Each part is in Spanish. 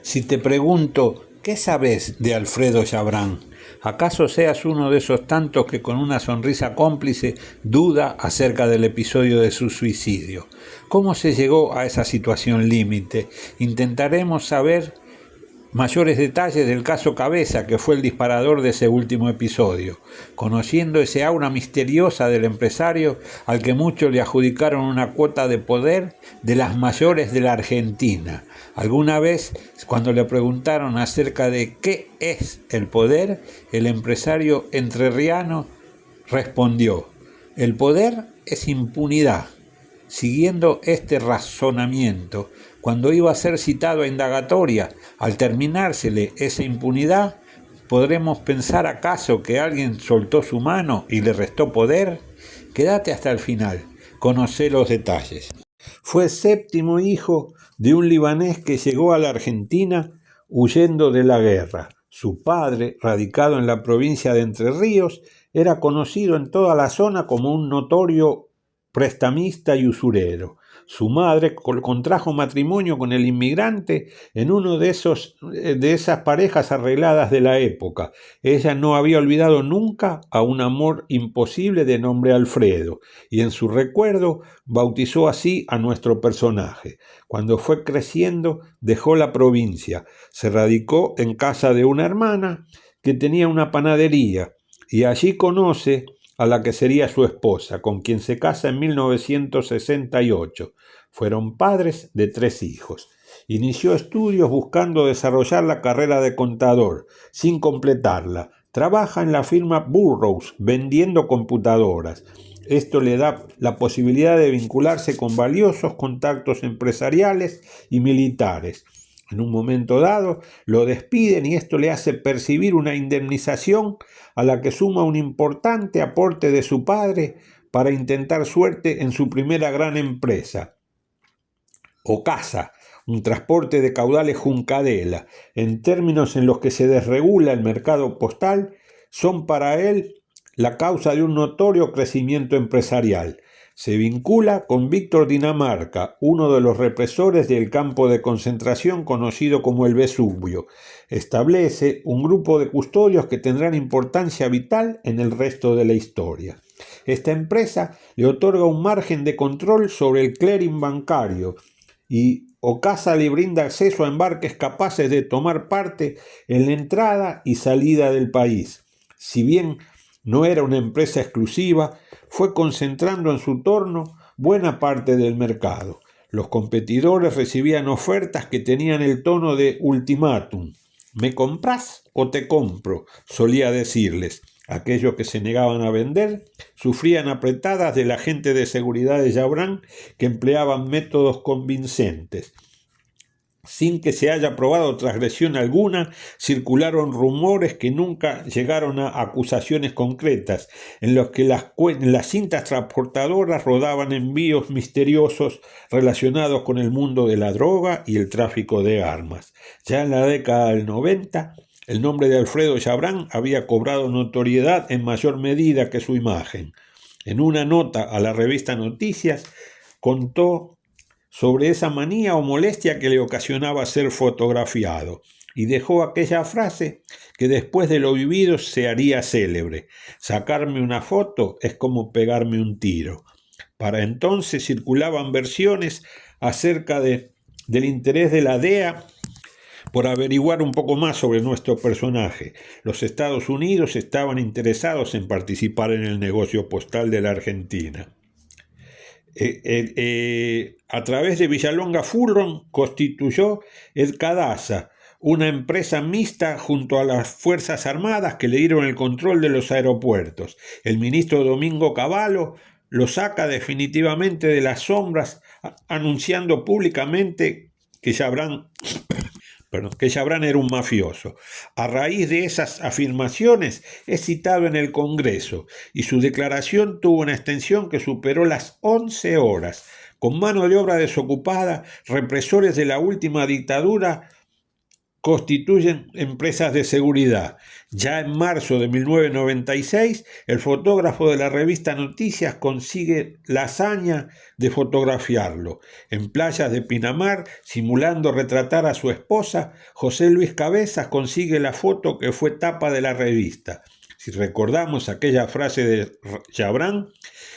Si te pregunto, ¿qué sabes de Alfredo Chabrán? ¿Acaso seas uno de esos tantos que con una sonrisa cómplice duda acerca del episodio de su suicidio? ¿Cómo se llegó a esa situación límite? Intentaremos saber mayores detalles del caso Cabeza, que fue el disparador de ese último episodio, conociendo ese aura misteriosa del empresario al que muchos le adjudicaron una cuota de poder de las mayores de la Argentina. Alguna vez, cuando le preguntaron acerca de qué es el poder, el empresario entrerriano respondió: el poder es impunidad. Siguiendo este razonamiento, cuando iba a ser citado a indagatoria, al terminársele esa impunidad, ¿podremos pensar acaso que alguien soltó su mano y le restó poder? Quédate hasta el final, conocé los detalles. Fue séptimo hijo de un libanés que llegó a la Argentina huyendo de la guerra. Su padre, radicado en la provincia de Entre Ríos, era conocido en toda la zona como un notorio prestamista y usurero. Su madre contrajo matrimonio con el inmigrante en uno de esas parejas arregladas de la época. Ella no había olvidado nunca a un amor imposible de nombre Alfredo, y en su recuerdo bautizó así a nuestro personaje. Cuando fue creciendo, dejó la provincia, se radicó en casa de una hermana que tenía una panadería, y allí conoce a la que sería su esposa, con quien se casa en 1968. Fueron padres de 3 hijos. Inició estudios buscando desarrollar la carrera de contador, sin completarla. Trabaja en la firma Burroughs, vendiendo computadoras. Esto le da la posibilidad de vincularse con valiosos contactos empresariales y militares. En un momento dado lo despiden y esto le hace percibir una indemnización a la que suma un importante aporte de su padre para intentar suerte en su primera gran empresa, Ocasa, un transporte de caudales Juncadela. En términos en los que se desregula el mercado postal, son para él la causa de un notorio crecimiento empresarial. Se vincula con Víctor Dinamarca, uno de los represores del campo de concentración conocido como el Vesubio. Establece un grupo de custodios que tendrán importancia vital en el resto de la historia. Esta empresa le otorga un margen de control sobre el clearing bancario y Ocasa le brinda acceso a embarques capaces de tomar parte en la entrada y salida del país. Si bien no era una empresa exclusiva, fue concentrando en su torno buena parte del mercado. Los competidores recibían ofertas que tenían el tono de ultimátum. ¿Me comprás o te compro?, solía decirles. Aquellos que se negaban a vender sufrían apretadas del agente de seguridad de Chabrán, que empleaban métodos convincentes. Sin que se haya probado transgresión alguna, circularon rumores que nunca llegaron a acusaciones concretas, en los que las cintas transportadoras rodaban envíos misteriosos relacionados con el mundo de la droga y el tráfico de armas. Ya en la década del 90, el nombre de Alfredo Chabrán había cobrado notoriedad en mayor medida que su imagen. En una nota a la revista Noticias, contó sobre esa manía o molestia que le ocasionaba ser fotografiado, y dejó aquella frase que después de lo vivido se haría célebre: sacarme una foto es como pegarme un tiro. Para entonces circulaban versiones acerca del interés de la DEA por averiguar un poco más sobre nuestro personaje. Los Estados Unidos estaban interesados en participar en el negocio postal de la Argentina. A través de Villalonga Furron constituyó el CADASA, una empresa mixta junto a las Fuerzas Armadas que le dieron el control de los aeropuertos. El ministro Domingo Cavallo lo saca definitivamente de las sombras, anunciando públicamente que Chabrán era un mafioso. A raíz de esas afirmaciones es citado en el Congreso y su declaración tuvo una extensión que superó las 11 horas. Con mano de obra desocupada, represores de la última dictadura constituyen empresas de seguridad. Ya en marzo de 1996, el fotógrafo de la revista Noticias consigue la hazaña de fotografiarlo. En playas de Pinamar, simulando retratar a su esposa, José Luis Cabezas consigue la foto que fue tapa de la revista. Si recordamos aquella frase de Chabrán,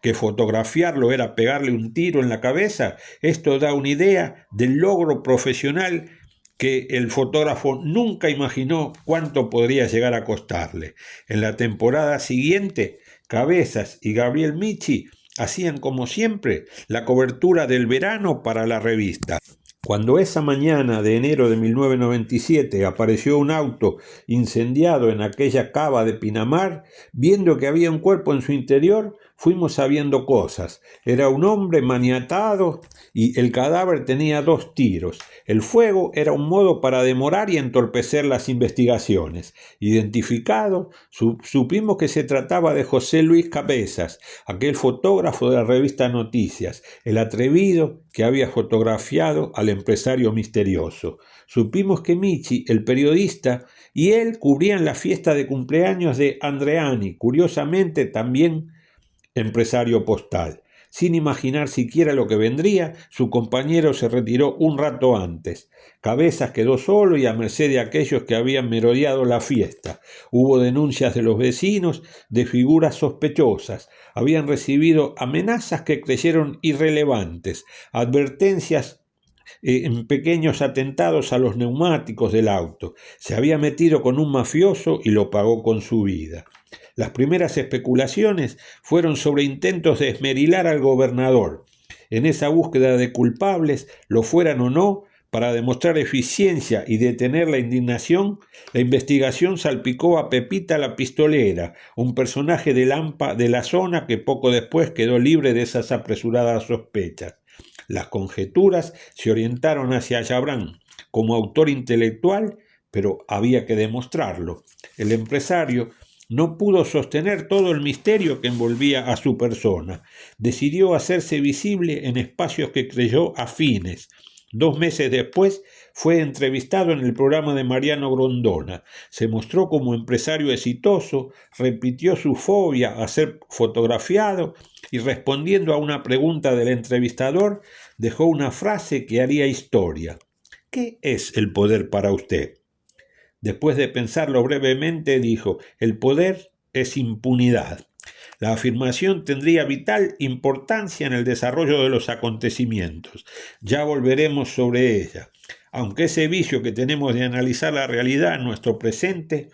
que fotografiarlo era pegarle un tiro en la cabeza, esto da una idea del logro profesional que el fotógrafo nunca imaginó cuánto podría llegar a costarle. En la temporada siguiente, Cabezas y Gabriel Michi hacían como siempre la cobertura del verano para la revista. Cuando esa mañana de enero de 1997 apareció un auto incendiado en aquella cava de Pinamar, viendo que había un cuerpo en su interior, fuimos sabiendo cosas. Era un hombre maniatado y el cadáver tenía 2 tiros. El fuego era un modo para demorar y entorpecer las investigaciones. Identificado, supimos que se trataba de José Luis Cabezas, aquel fotógrafo de la revista Noticias, el atrevido que había fotografiado al empresario misterioso. Supimos que Michi, el periodista, y él cubrían la fiesta de cumpleaños de Andreani, curiosamente también empresario postal. Sin imaginar siquiera lo que vendría, su compañero se retiró un rato antes. Cabezas quedó solo y a merced de aquellos que habían merodeado la fiesta. Hubo denuncias de los vecinos de figuras sospechosas. Habían recibido amenazas que creyeron irrelevantes, advertencias en pequeños atentados a los neumáticos del auto. Se había metido con un mafioso y lo pagó con su vida. Las primeras especulaciones fueron sobre intentos de esmerilar al gobernador. En esa búsqueda de culpables, lo fueran o no, para demostrar eficiencia y detener la indignación, la investigación salpicó a Pepita la Pistolera, un personaje de Lampa de la zona que poco después quedó libre de esas apresuradas sospechas. Las conjeturas se orientaron hacia Chabrán como autor intelectual, pero había que demostrarlo. El empresario no pudo sostener todo el misterio que envolvía a su persona. Decidió hacerse visible en espacios que creyó afines. 2 meses después fue entrevistado en el programa de Mariano Grondona. Se mostró como empresario exitoso, repitió su fobia a ser fotografiado y respondiendo a una pregunta del entrevistador, dejó una frase que haría historia. ¿Qué es el poder para usted? Después de pensarlo brevemente, dijo: el poder es impunidad. La afirmación tendría vital importancia en el desarrollo de los acontecimientos. Ya volveremos sobre ella. Aunque ese vicio que tenemos de analizar la realidad en nuestro presente,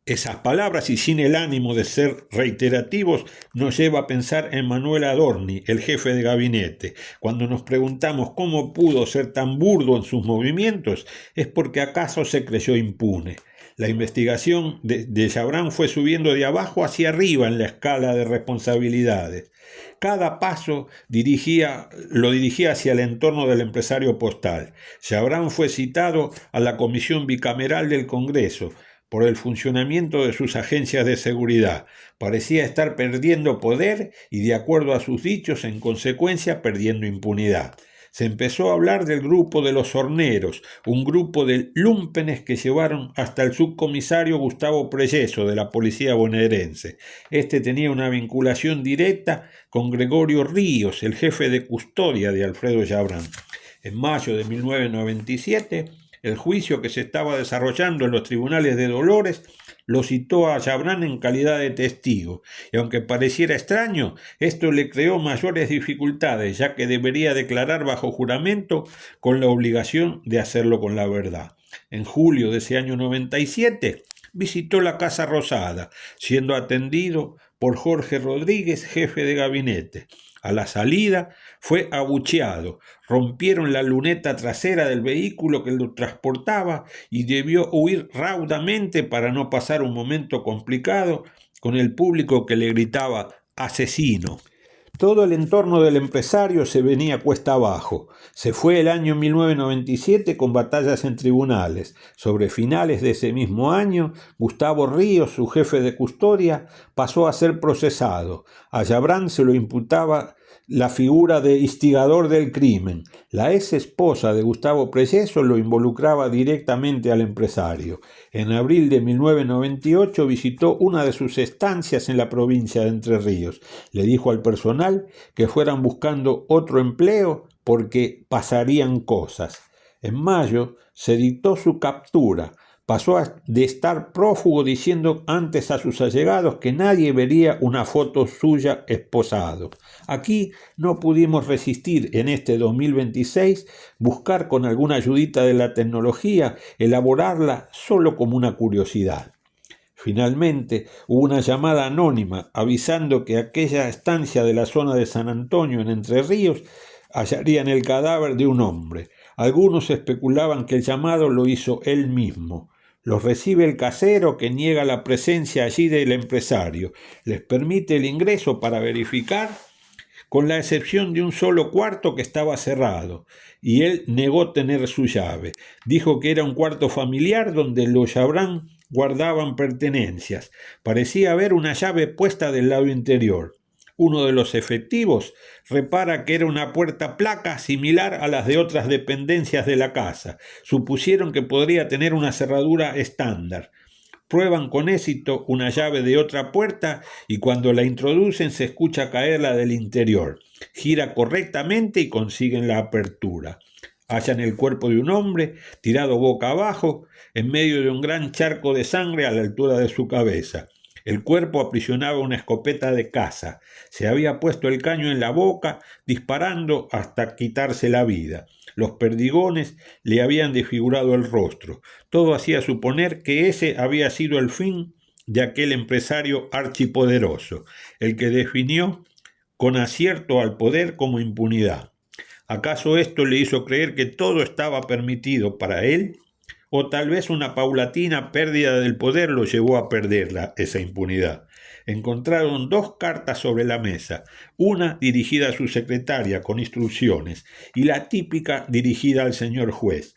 esas palabras y sin el ánimo de ser reiterativos nos lleva a pensar en Manuel Adorni, el jefe de gabinete. Cuando nos preguntamos cómo pudo ser tan burdo en sus movimientos, es porque acaso se creyó impune. La investigación de Chabrán fue subiendo de abajo hacia arriba en la escala de responsabilidades. Cada paso lo dirigía hacia el entorno del empresario postal. Chabrán fue citado a la Comisión Bicameral del Congreso por el funcionamiento de sus agencias de seguridad. Parecía estar perdiendo poder y, de acuerdo a sus dichos, en consecuencia perdiendo impunidad. Se empezó a hablar del grupo de los horneros, un grupo de lúmpenes que llevaron hasta el subcomisario Gustavo Preyeso de la policía bonaerense. Este tenía una vinculación directa con Gregorio Ríos, el jefe de custodia de Alfredo Chabrán. En mayo de 1997, el juicio que se estaba desarrollando en los tribunales de Dolores lo citó a Chabrán en calidad de testigo, y aunque pareciera extraño, esto le creó mayores dificultades, ya que debería declarar bajo juramento con la obligación de hacerlo con la verdad. En julio de ese año 97, visitó la Casa Rosada, siendo atendido por Jorge Rodríguez, jefe de gabinete. A la salida fue abucheado, rompieron la luneta trasera del vehículo que lo transportaba y debió huir raudamente para no pasar un momento complicado con el público que le gritaba «asesino». Todo el entorno del empresario se venía cuesta abajo. Se fue el año 1997 con batallas en tribunales. Sobre finales de ese mismo año, Gustavo Ríos, su jefe de custodia, pasó a ser procesado. A Chabrán se lo imputaba la figura de instigador del crimen. La ex esposa de Gustavo Preyeso lo involucraba directamente al empresario. En abril de 1998 visitó una de sus estancias en la provincia de Entre Ríos. Le dijo al personal que fueran buscando otro empleo porque pasarían cosas. En mayo se dictó su captura. Pasó de estar prófugo diciendo antes a sus allegados que nadie vería una foto suya esposado. Aquí no pudimos resistir en este 2026 buscar con alguna ayudita de la tecnología, elaborarla solo como una curiosidad. Finalmente hubo una llamada anónima avisando que aquella estancia de la zona de San Antonio en Entre Ríos hallarían el cadáver de un hombre. Algunos especulaban que el llamado lo hizo él mismo. Los recibe el casero que niega la presencia allí del empresario. Les permite el ingreso para verificar, con la excepción de un solo cuarto que estaba cerrado, y él negó tener su llave. Dijo que era un cuarto familiar donde los Chabrán guardaban pertenencias. Parecía haber una llave puesta del lado interior. Uno de los efectivos repara que era una puerta placa similar a las de otras dependencias de la casa. Supusieron que podría tener una cerradura estándar. Prueban con éxito una llave de otra puerta y cuando la introducen se escucha caer la del interior. Gira correctamente y consiguen la apertura. Hallan el cuerpo de un hombre tirado boca abajo en medio de un gran charco de sangre a la altura de su cabeza. El cuerpo aprisionaba una escopeta de caza. Se había puesto el caño en la boca, disparando hasta quitarse la vida. Los perdigones le habían desfigurado el rostro. Todo hacía suponer que ese había sido el fin de aquel empresario archipoderoso, el que definió con acierto al poder como impunidad. ¿Acaso esto le hizo creer que todo estaba permitido para él? O tal vez una paulatina pérdida del poder lo llevó a perder esa impunidad. Encontraron 2 cartas sobre la mesa, una dirigida a su secretaria con instrucciones y la típica dirigida al señor juez.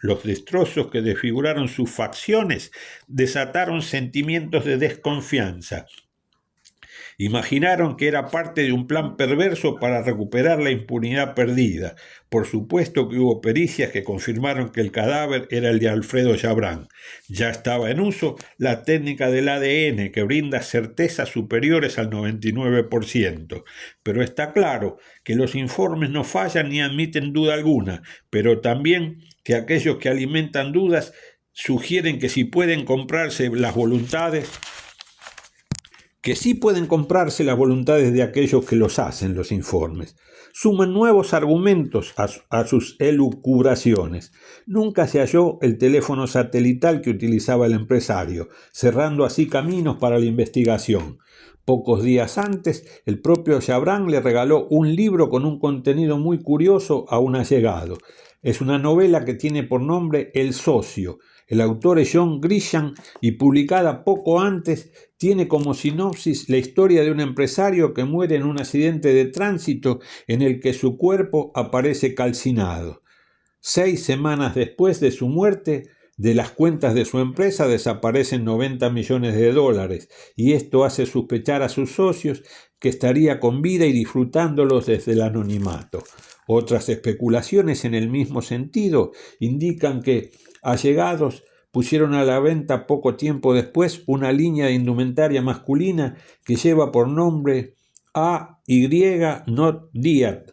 Los destrozos que desfiguraron sus facciones desataron sentimientos de desconfianza. Imaginaron que era parte de un plan perverso para recuperar la impunidad perdida. Por supuesto que hubo pericias que confirmaron que el cadáver era el de Alfredo Chabrán. Ya estaba en uso la técnica del ADN que brinda certezas superiores al 99%. Pero está claro que los informes no fallan ni admiten duda alguna, pero también que aquellos que alimentan dudas sugieren que sí pueden comprarse las voluntades de aquellos que los hacen los informes. Suman nuevos argumentos a sus elucubraciones. Nunca se halló el teléfono satelital que utilizaba el empresario, cerrando así caminos para la investigación. Pocos días antes, el propio Chabrán le regaló un libro con un contenido muy curioso a un allegado. Es una novela que tiene por nombre El Socio. El autor es John Grisham y publicada poco antes tiene como sinopsis la historia de un empresario que muere en un accidente de tránsito en el que su cuerpo aparece calcinado. 6 semanas después de su muerte, de las cuentas de su empresa desaparecen $90 millones y esto hace sospechar a sus socios que estaría con vida y disfrutándolos desde el anonimato. Otras especulaciones en el mismo sentido indican que allegados pusieron a la venta poco tiempo después una línea de indumentaria masculina que lleva por nombre AY Not Dead.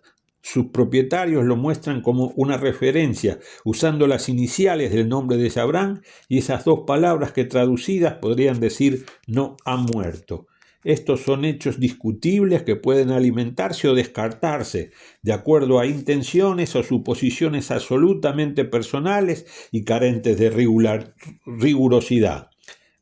Sus propietarios lo muestran como una referencia, usando las iniciales del nombre de Chabrán y esas 2 palabras que traducidas podrían decir no ha muerto. Estos son hechos discutibles que pueden alimentarse o descartarse, de acuerdo a intenciones o suposiciones absolutamente personales y carentes de rigurosidad.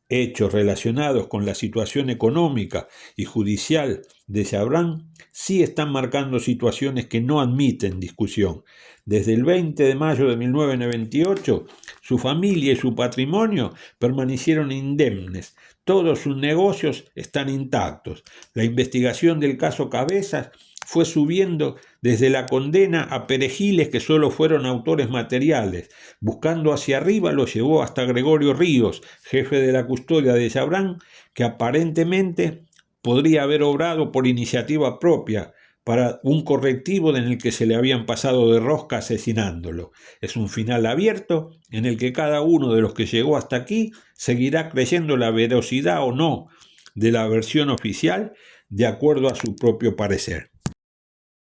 Hechos relacionados con la situación económica y judicial de Chabrán sí están marcando situaciones que no admiten discusión. Desde el 20 de mayo de 1998, su familia y su patrimonio permanecieron indemnes. Todos sus negocios están intactos. La investigación del caso Cabezas fue subiendo desde la condena a perejiles que solo fueron autores materiales. Buscando hacia arriba lo llevó hasta Gregorio Ríos, jefe de la custodia de Chabrán, que aparentemente podría haber obrado por iniciativa propia, para un correctivo en el que se le habían pasado de rosca asesinándolo. Es un final abierto en el que cada uno de los que llegó hasta aquí seguirá creyendo la veracidad o no de la versión oficial de acuerdo a su propio parecer.